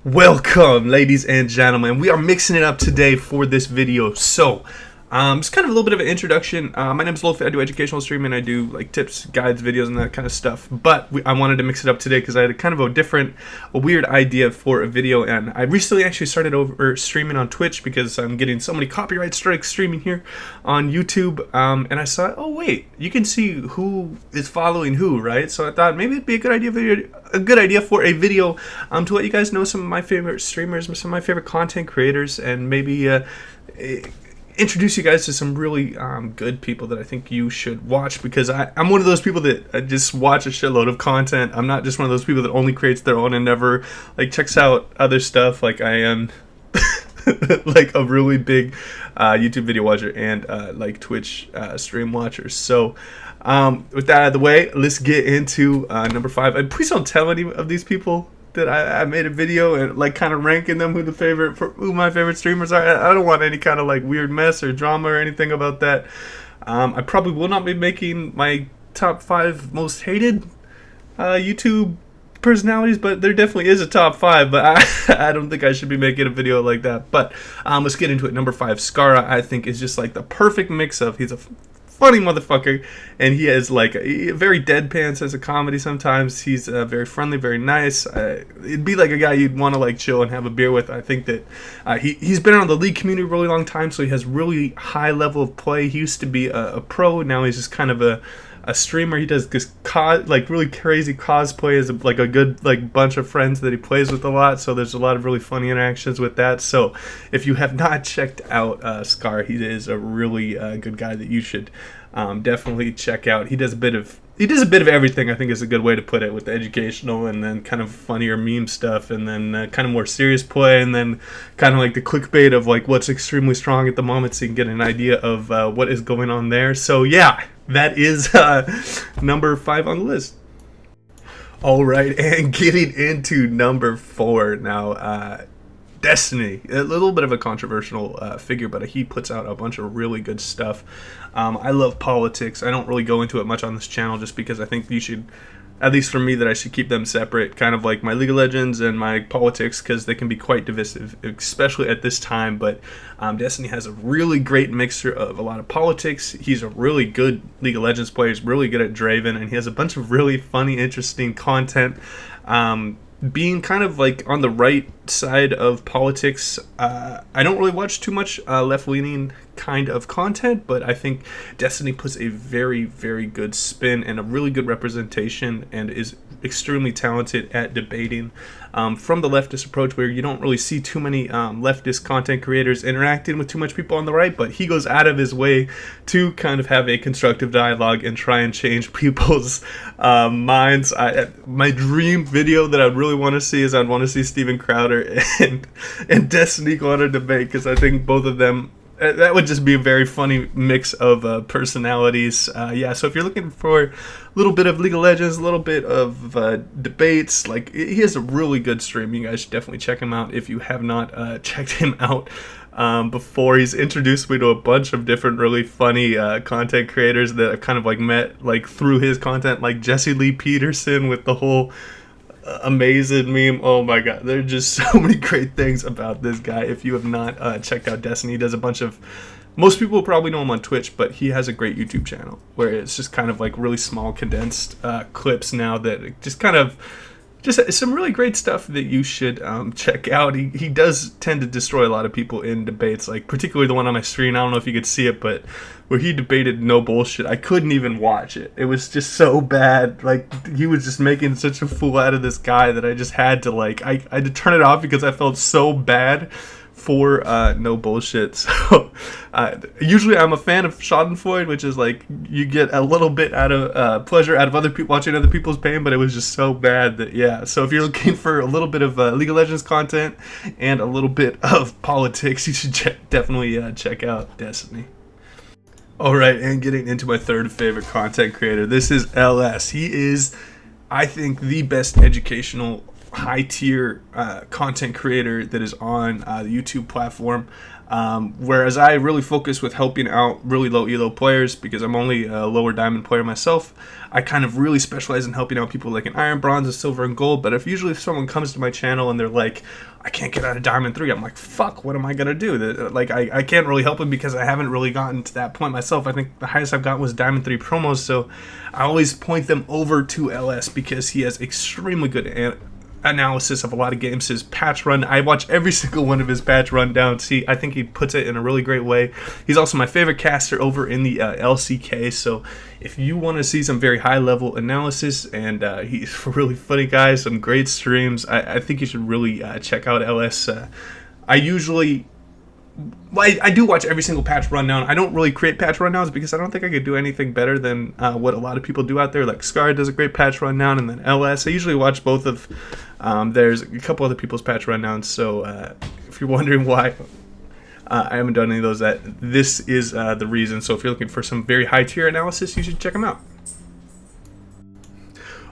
Welcome, ladies and gentlemen. We are mixing it up today for this video. So, just kind of a little bit of an introduction. My name is Lofi. I do educational streaming. I do like tips, guides, videos, and that kind of stuff. But I wanted to mix it up today because I had kind of a weird idea for a video. And I recently actually started over streaming on Twitch because I'm getting so many copyright strikes streaming here on YouTube. And I saw, oh wait, you can see who is following who, right? So I thought maybe it'd be a good idea for a video to let you guys know some of my favorite streamers, some of my favorite content creators, and maybe introduce you guys to some really good people that I think you should watch, because I'm one of those people that just watch a shitload of content. I'm not just one of those people that only creates their own and never like checks out other stuff. Like I am like a really big YouTube video watcher and like Twitch stream watcher. So with that out of the way, let's get into number 5. And please don't tell any of these people that I made a video and like kind of ranking them who my favorite streamers are. I don't want any kind of like weird mess or drama or anything about that. I probably will not be making my top 5 most hated YouTube personalities, but there definitely is a top 5, but I don't think I should be making a video like that. But let's get into it. Number 5, Scarra, I think is just like the perfect mix of, he's a funny motherfucker, and he has like a very deadpan sense of comedy sometimes. He's very friendly, very nice. It'd be like a guy you'd want to like chill and have a beer with. I think that he's been around the League community a really long time, so he has really high level of play. He used to be a pro, now he's just kind of a streamer. He does this like really crazy cosplay as like a good like bunch of friends that he plays with a lot, so there's a lot of really funny interactions with that. So if you have not checked out Scar, he is a really good guy that you should definitely check out. He does a bit of everything, I think is a good way to put it, with the educational and then kind of funnier meme stuff, and then kind of more serious play, and then kind of like the clickbait of like what's extremely strong at the moment, so you can get an idea of what is going on there. So yeah, that is number 5 on the list. All right, and getting into number 4 now. Destiny, a little bit of a controversial figure, but he puts out a bunch of really good stuff. I love politics. I don't really go into it much on this channel just because I think you should, at least for me, that I should keep them separate, kind of like my League of Legends and my politics, because they can be quite divisive, especially at this time. But Destiny has a really great mixture of a lot of politics. He's a really good League of Legends player. He's really good at Draven, and he has a bunch of really funny, interesting content. Being kind of like on the right side of politics, I don't really watch too much left-leaning kind of content, but I think Destiny puts a very, very good spin and a really good representation, and is extremely talented at debating from the leftist approach, where you don't really see too many leftist content creators interacting with too much people on the right, but he goes out of his way to kind of have a constructive dialogue and try and change people's minds. My dream video that I'd really want to see is I'd want to see Steven Crowder and Destiny go on a debate, because I think both of them, that would just be a very funny mix of personalities. Yeah, so if you're looking for a little bit of League of Legends, a little bit of debates, like he has a really good stream. You guys should definitely check him out if you have not checked him out before. He's introduced me to a bunch of different really funny content creators that I've kind of like met like through his content, like Jesse Lee Peterson with the whole amazing meme. Oh my god, there are just so many great things about this guy. If you have not checked out Destiny, he does a bunch of, most people probably know him on Twitch, but he has a great YouTube channel where it's just kind of like really small condensed clips now that just kind of just some really great stuff that you should check out. He does tend to destroy a lot of people in debates, like particularly the one on my screen. I don't know if you could see it, but where he debated No Bullshit, I couldn't even watch it. It was just so bad. Like, he was just making such a fool out of this guy that I just had to like, I had to turn it off because I felt so bad for No Bullshit. So usually I'm a fan of Schadenfreude, which is like you get a little bit out of pleasure out of other people watching other people's pain, but it was just so bad that, yeah. So if you're looking for a little bit of League of Legends content and a little bit of politics, you should definitely check out Destiny. Alright, and getting into my third favorite content creator, this is LS. He is, I think, the best educational high tier content creator that is on the YouTube platform. Whereas I really focus with helping out really low elo players because I'm only a lower diamond player myself. I kind of really specialize in helping out people like in iron, bronze, and silver, and gold. But if someone comes to my channel and they're like, I can't get out of diamond 3, I'm like, fuck, what am I gonna do? Like, I can't really help them because I haven't really gotten to that point myself. I think the highest I've got was diamond 3 promos, so I always point them over to LS because he has extremely good analysis of a lot of games. His patch run, I watch every single one of his patch rundowns. I think he puts it in a really great way. He's also my favorite caster over in the LCK, so if you want to see some very high level analysis, and he's a really funny guy, some great streams, I think you should really check out LS. I do watch every single patch rundown. I don't really create patch rundowns because I don't think I could do anything better than what a lot of people do out there. Like Scar does a great patch rundown, and then LS. I usually watch both of. There's a couple other people's patch rundowns. So if you're wondering why I haven't done any of those, this is the reason. So if you're looking for some very high tier analysis, you should check them out.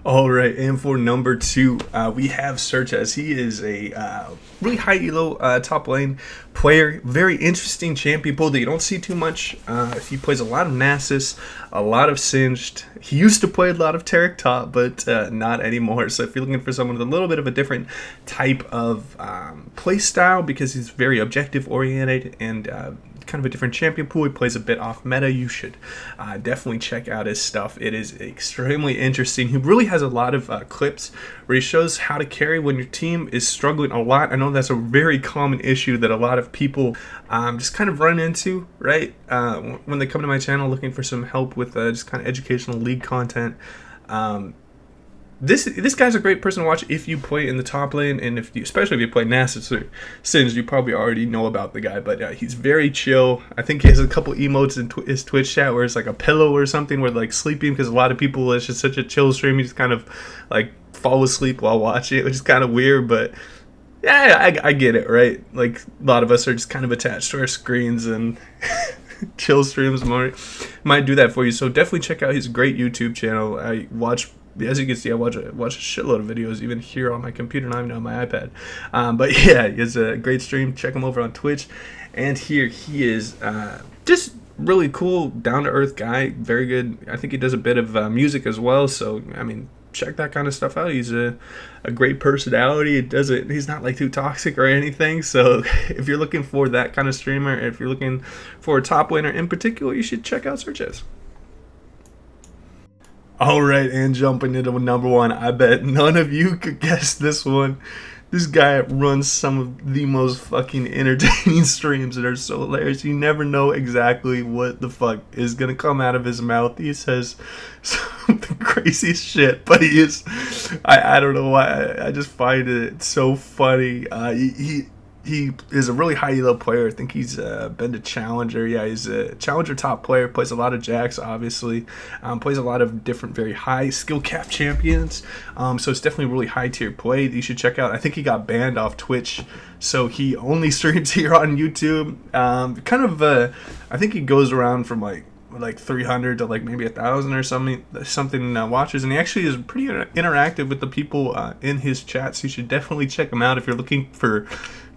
Alright, and for number 2, we have Searches. He is a really high elo top lane player. Very interesting champion pool that you don't see too much. He plays a lot of Nasus, a lot of Singed. He used to play a lot of Taric top, but not anymore. So if you're looking for someone with a little bit of a different type of play style, because he's very objective oriented and kind of a different champion pool, he plays a bit off meta, you should definitely check out his stuff. It is extremely interesting. He really has a lot of clips where he shows how to carry when your team is struggling a lot. I know that's a very common issue that a lot of people just kind of run into, right? When they come to my channel looking for some help with just kind of educational league content. This guy's a great person to watch if you play in the top lane, and especially if you play Nasus or Singed, you probably already know about the guy. But he's very chill. I think he has a couple emotes in his Twitch chat where it's like a pillow or something, where like sleeping, because a lot of people, it's just such a chill stream. You just kind of like fall asleep while watching it, which is kind of weird, but yeah, I get it, right? Like a lot of us are just kind of attached to our screens, and chill streams might do that for you. So definitely check out his great YouTube channel. I watch. As you can see, I watch a shitload of videos, even here on my computer, not even on my iPad. But yeah, it's a great stream. Check him over on Twitch. And here he is, just really cool, down-to-earth guy, very good. I think he does a bit of music as well, so, I mean, check that kind of stuff out. He's a great personality. He's not like too toxic or anything, so if you're looking for that kind of streamer, if you're looking for a top winner in particular, you should check out Searches. Alright, and jumping into number 1, I bet none of you could guess this one. This guy runs some of the most fucking entertaining streams that are so hilarious. You never know exactly what the fuck is gonna come out of his mouth. He says some of the craziest shit, but he is, I don't know why, I just find it so funny. He is a really high elo player. I think he's been to Challenger. Yeah, he's a Challenger top player. Plays a lot of Jax, obviously. Plays a lot of different very high skill cap champions. So it's definitely really high tier play that you should check out. I think he got banned off Twitch, so he only streams here on YouTube. I think he goes around from like 300 to like maybe 1,000 or something watchers, and he actually is pretty interactive with the people in his chats. You should definitely check him out if you're looking for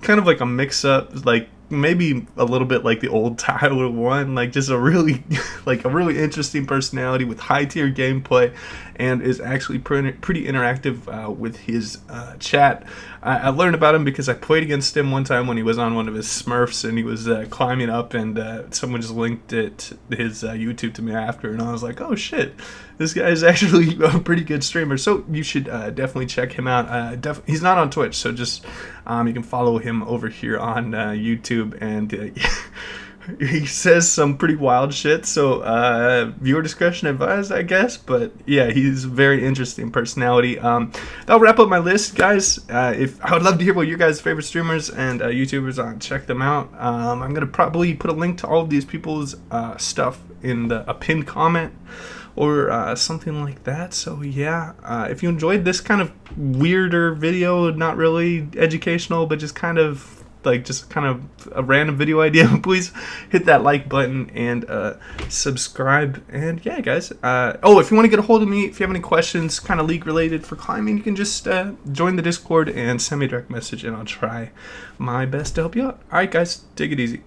kind of like a mix-up, like maybe a little bit like the old Tyler 1, like just a really interesting personality with high tier gameplay, and is actually pretty interactive with his chat. I learned about him because I played against him one time when he was on one of his Smurfs, and he was climbing up, and someone just linked his YouTube to me after, and I was like, oh shit, this guy is actually a pretty good streamer. So you should definitely check him out. He's not on Twitch, so just you can follow him over here on YouTube, and he says some pretty wild shit, so viewer discretion advised, I guess. But yeah, he's a very interesting personality. That'll wrap up my list, guys. If I would love to hear what your guys' favorite streamers and YouTubers are. Check them out. I'm gonna probably put a link to all of these people's stuff in a pinned comment or something like that. So yeah, if you enjoyed this kind of weirder video, not really educational, but just kind of like just kind of a random video idea, please hit that like button and subscribe. And yeah, guys. Oh, if you want to get a hold of me, if you have any questions, kind of league related for climbing, you can just join the Discord and send me a direct message, and I'll try my best to help you out. All right, guys, take it easy.